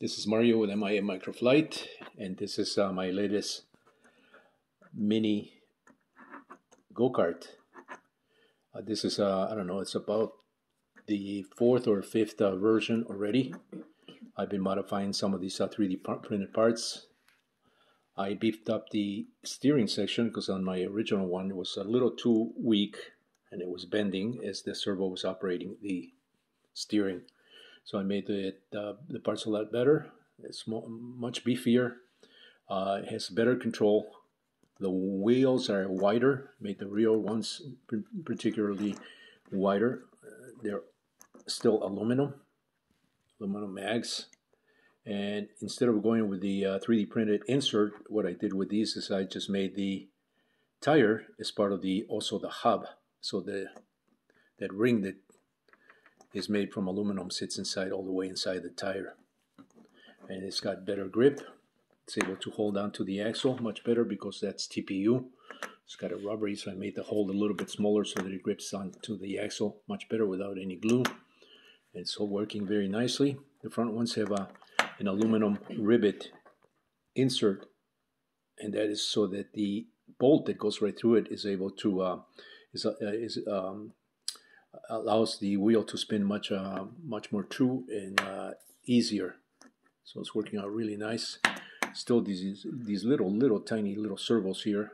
This is Mario with MIA Microflight, and this is my latest mini go-kart. This is, I don't know, it's about the fourth or fifth version already. I've been modifying some of these 3D printed parts. I beefed up the steering section because on my original one it was a little too weak and it was bending as the servo was operating the steering. So I made the parts a lot better. It's much beefier. It has better control. The wheels are wider, made the rear ones particularly wider. They're still aluminum mags. And instead of going with the 3D printed insert, what I did with these is I just made the tire as part of also the hub. So that ring that is made from aluminum sits inside, all the way inside the tire. And it's got better grip. It's able to hold on to the axle much better because that's TPU. It's got a rubbery, so I made the hole a little bit smaller so that it grips onto the axle much better without any glue. And it's all working very nicely. The front ones have an aluminum rivet insert, and that is so that the bolt that goes right through it is able to allows the wheel to spin much more true and easier. So it's working out really nice. Still these little tiny servos here.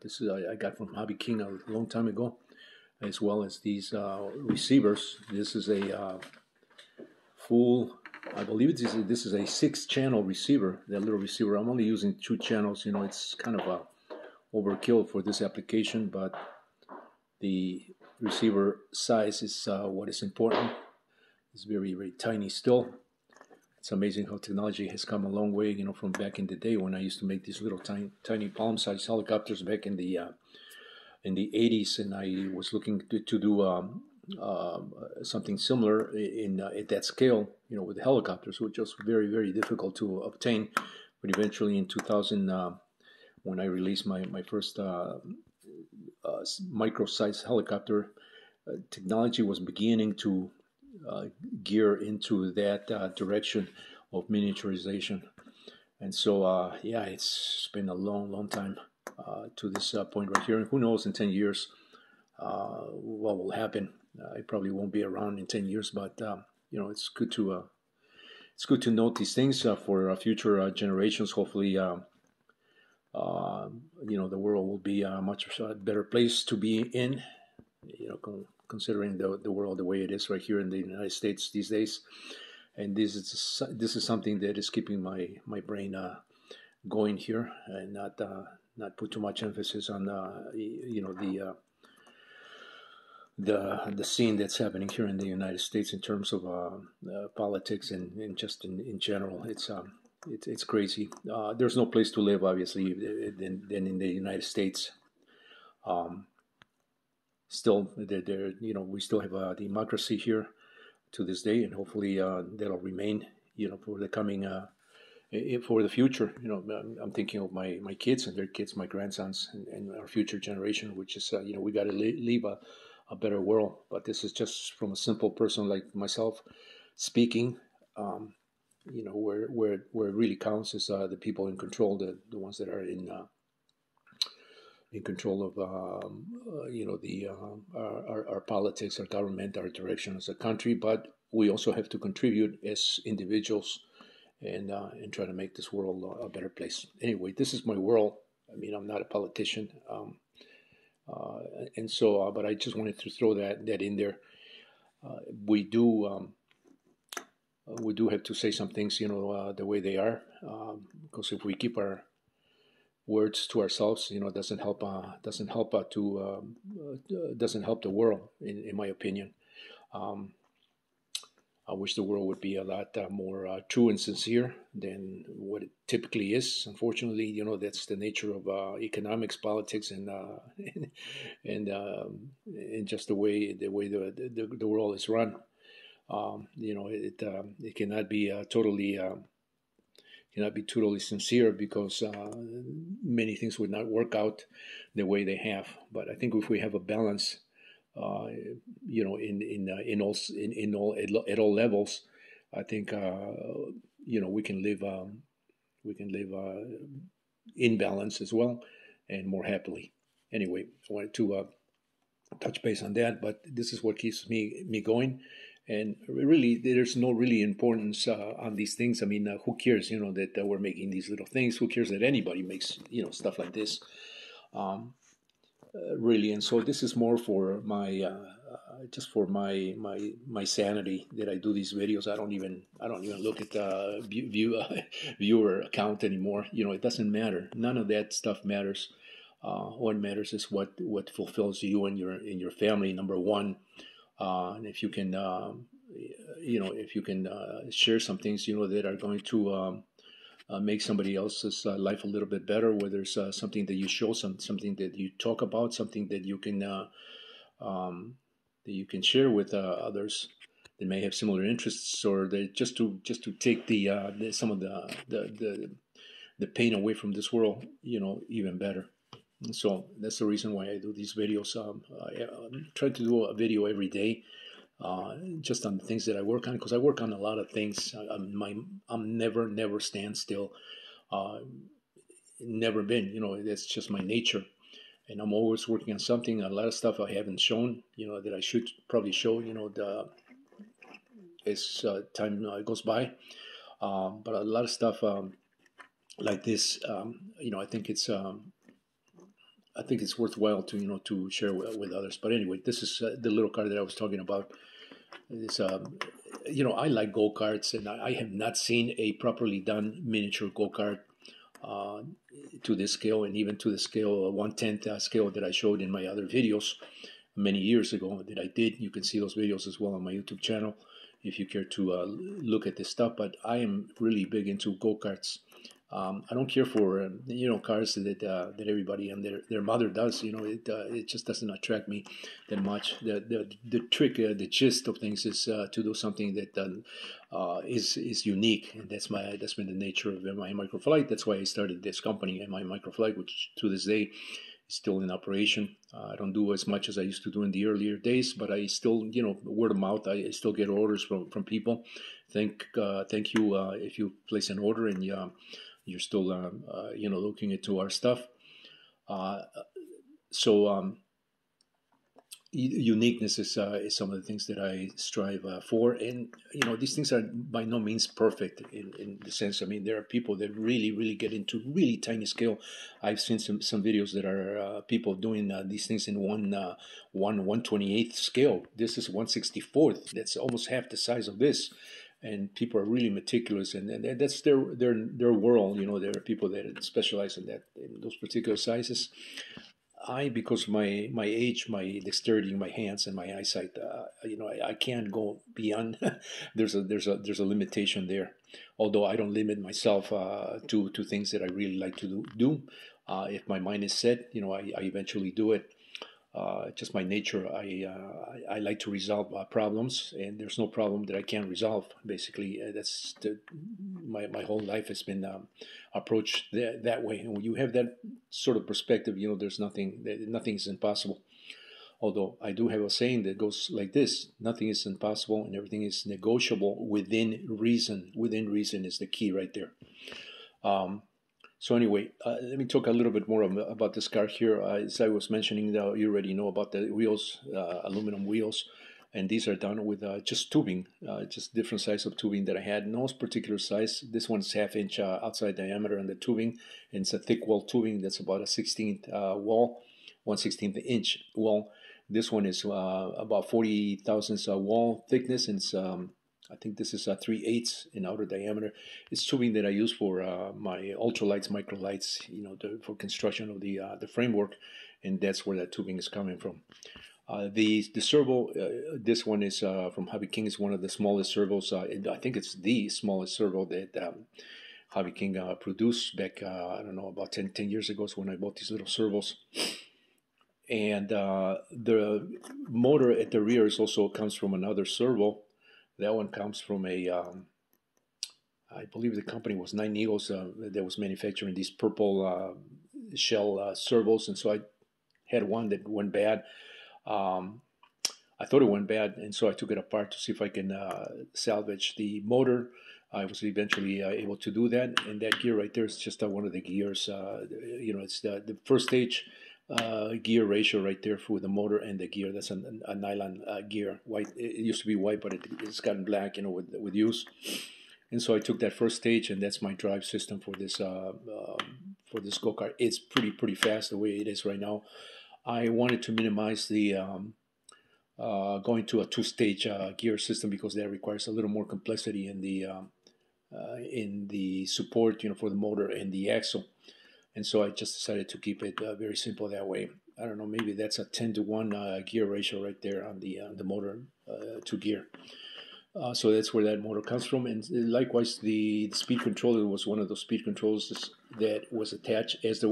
This is I got from Hobby King a long time ago, as well as these receivers. This is a full, I believe this is a 6-channel receiver. That little receiver. I'm only using 2 channels. You know, it's kind of a overkill for this application, but the receiver size is what is important. It's very, very tiny still. It's amazing how technology has come a long way, you know, from back in the day when I used to make these little tiny palm-sized helicopters back in the 80s, and I was looking to do something similar at that scale, you know, with helicopters, which was very, very difficult to obtain. But eventually in 2000, when I released my first micro-sized helicopter, technology was beginning to gear into that direction of miniaturization. And so, yeah, it's been a long time to this point right here. And who knows in 10 years what will happen. I probably won't be around in 10 years, but you know, it's good to note these things for future generations. Hopefully, you know, the world will be a much better place to be in. You know, considering the world the way it is right here in the United States these days. And this is something that is keeping my brain going here, and not put too much emphasis on you know, the scene that's happening here in the United States in terms of politics and just in general. It's crazy. There's no place to live, obviously, than in the United States. Still, you know, we still have a democracy here to this day, and hopefully that'll remain, you know, for the coming, for the future. You know, I'm thinking of my kids and their kids, my grandsons, and our future generation, which is, you know, we got to leave a better world. But this is just from a simple person like myself speaking. You know, where it really counts is the people in control, the ones that are in control of you know, our politics, our government, our direction as a country. But we also have to contribute as individuals and try to make this world a better place. Anyway, this is my world. I mean, I'm not a politician, and so but I just wanted to throw that in there. We do have to say some things, you know, the way they are, because if we keep our words to ourselves, you know, doesn't help the world, in my opinion. I wish the world would be a lot more true and sincere than what it typically is. Unfortunately, you know, that's the nature of economics, politics, and just the way the world is run. You know, it cannot be totally sincere, because many things would not work out the way they have. But I think if we have a balance, you know, at all levels, I think we can live in balance as well and more happily. Anyway, I wanted to touch base on that, but this is what keeps me going. And really, there's no really importance on these things. I mean, who cares, that we're making these little things? Who cares that anybody makes, stuff like this? Really, and so this is more for my just for my sanity that I do these videos. I don't even look at the viewer account anymore. It doesn't matter. None of that stuff matters. What matters is what fulfills you and your family. Number one, and if you can, if you can share some things, that are going to make somebody else's life a little bit better, whether it's something that you show, something that you talk about, something that you can share with others that may have similar interests, or just to take some of the pain away from this world, even better. And so that's the reason why I do these videos. I try to do a video every day. Just on the things that I work on, because I work on a lot of things. I'm never stand still. Never been. That's just my nature, and I'm always working on something. A lot of stuff I haven't shown, that I should probably show. As time goes by, but a lot of stuff like this, I think it's worthwhile to to share with others. But anyway, this is the little car that I was talking about. It's, I like go-karts, and I have not seen a properly done miniature go-kart to this scale, and even to the scale, 1/10 scale that I showed in my other videos many years ago that I did. You can see those videos as well on my YouTube channel if you care to look at this stuff. But I am really big into go-karts. I don't care for cars that everybody and their mother does. It just doesn't attract me that much. The trick, the gist of things is to do something that is unique, and that's been the nature of my microflight. That's why I started this company, my microflight, which to this day is still in operation. I don't do as much as I used to do in the earlier days, but I still, word of mouth, I still get orders from people. Thank you if you place an order and you're still, looking into our stuff. So uniqueness is some of the things that I strive for, and these things are by no means perfect in the sense. I mean, there are people that really get into really tiny scale. I've seen some videos that are people doing these things in 1/128th scale. This is 1/64th. That's almost half the size of this. And people are really meticulous, and that's their world. There are people that specialize in those particular sizes. Because my age, my dexterity, my hands, and my eyesight, I can't go beyond. there's a limitation there. Although I don't limit myself to things that I really like to do. If my mind is set, I eventually do it. Just my nature. I like to resolve problems, and there's no problem that I can't resolve. Basically, that's my whole life has been approached that way. And when you have that sort of perspective, there's nothing is impossible. Although I do have a saying that goes like this: nothing is impossible, and everything is negotiable within reason. Within reason is the key right there. So anyway, let me talk a little bit more about this car here. As I was mentioning, you already know about the wheels, aluminum wheels, and these are done with just tubing, just different size of tubing that I had. No particular size. This one's half-inch outside diameter on the tubing, and it's a thick wall tubing that's about a 16th wall, 1/16th inch wall. This one is about 40 thousandths wall thickness, and it's I think this is 3/8 in outer diameter. It's tubing that I use for my ultralights, microlights, for construction of the framework, and that's where that tubing is coming from. The servo, this one is from Hobby King. Is one of the smallest servos. I think it's the smallest servo that Hobby King produced back, I don't know, about 10 years ago is when I bought these little servos. And the motor at the rear also comes from another servo. That one comes from I believe the company was Nine Eagles that was manufacturing these purple shell servos, and so I had one that went bad. I thought it went bad, and so I took it apart to see if I can salvage the motor. I was eventually able to do that, and that gear right there is just one of the gears. It's the first stage gear ratio right there for the motor and the gear. That's a nylon gear. White. It used to be white, but it's gotten black, with use. And so I took that first stage, and that's my drive system for this go-kart. It's pretty fast the way it is right now. I wanted to minimize the going to a two-stage gear system because that requires a little more complexity in the support, for the motor and the axle. And so I just decided to keep it very simple that way. I don't know, maybe that's a 10-to-1 gear ratio right there on the motor to gear. So that's where that motor comes from. And likewise, the speed controller was one of those speed controls that was attached as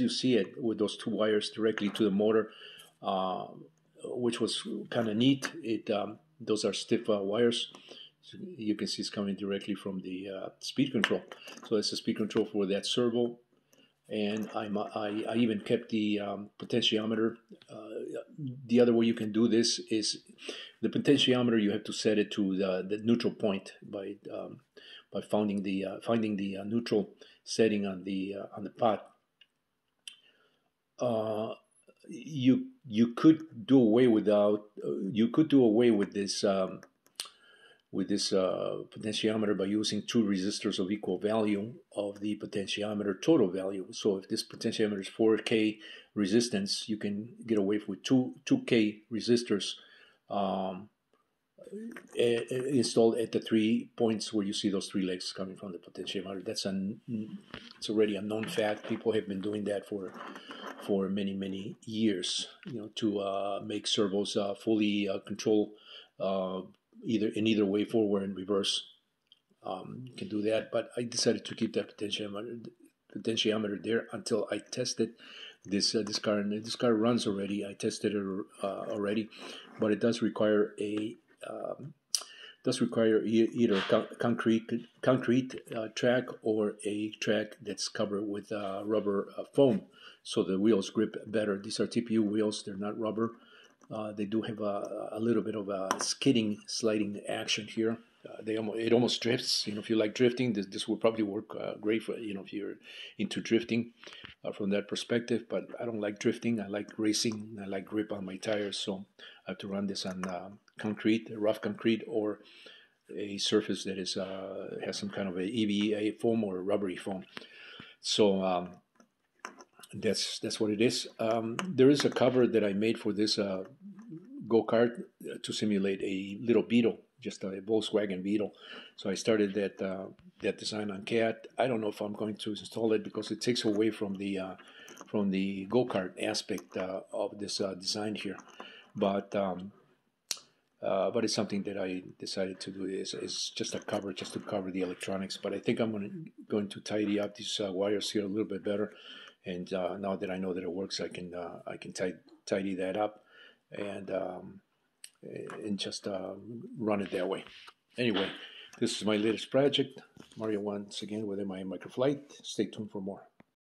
you see it, with those two wires directly to the motor, which was kind of neat. Those are stiff wires. So you can see it's coming directly from the speed control. So that's the speed control for that servo. And I even kept the potentiometer. The other way you can do this is the potentiometer. You have to set it to the neutral point by finding the neutral setting on the pot. You could do away with this potentiometer by using two resistors of equal value of the potentiometer total value. So if this potentiometer is 4K resistance, you can get away with 2K resistors installed at the 3 points where you see those three legs coming from the potentiometer. It's already a known fact. People have been doing that for many years, to make servos fully control either way, forward and reverse. You can do that, but I decided to keep that potentiometer there until I tested this car. And this car runs already. I tested it already, but it does require either concrete track or a track that's covered with rubber foam, so the wheels grip better. These are TPU wheels; they're not rubber. They do have a little bit of a sliding action here. It almost drifts. If you like drifting, this will probably work great for if you're into drifting from that perspective. But I don't like drifting. I like racing. I like grip on my tires, so I have to run this on concrete, rough concrete, or a surface that has some kind of a EVA foam or rubbery foam. So that's what it is. There is a cover that I made for this go-kart to simulate a little Beetle, just a Volkswagen Beetle. So I started that design on CAD. I don't know if I'm going to install it because it takes away from the go-kart aspect of this design here. But it's something that I decided to do. It's just a cover, just to cover the electronics. But I think I'm going to tidy up these wires here a little bit better. And now that I know that it works, I can tidy that up and just run it that way. Anyway, this is my latest project. Mario once again with my microflight. Stay tuned for more.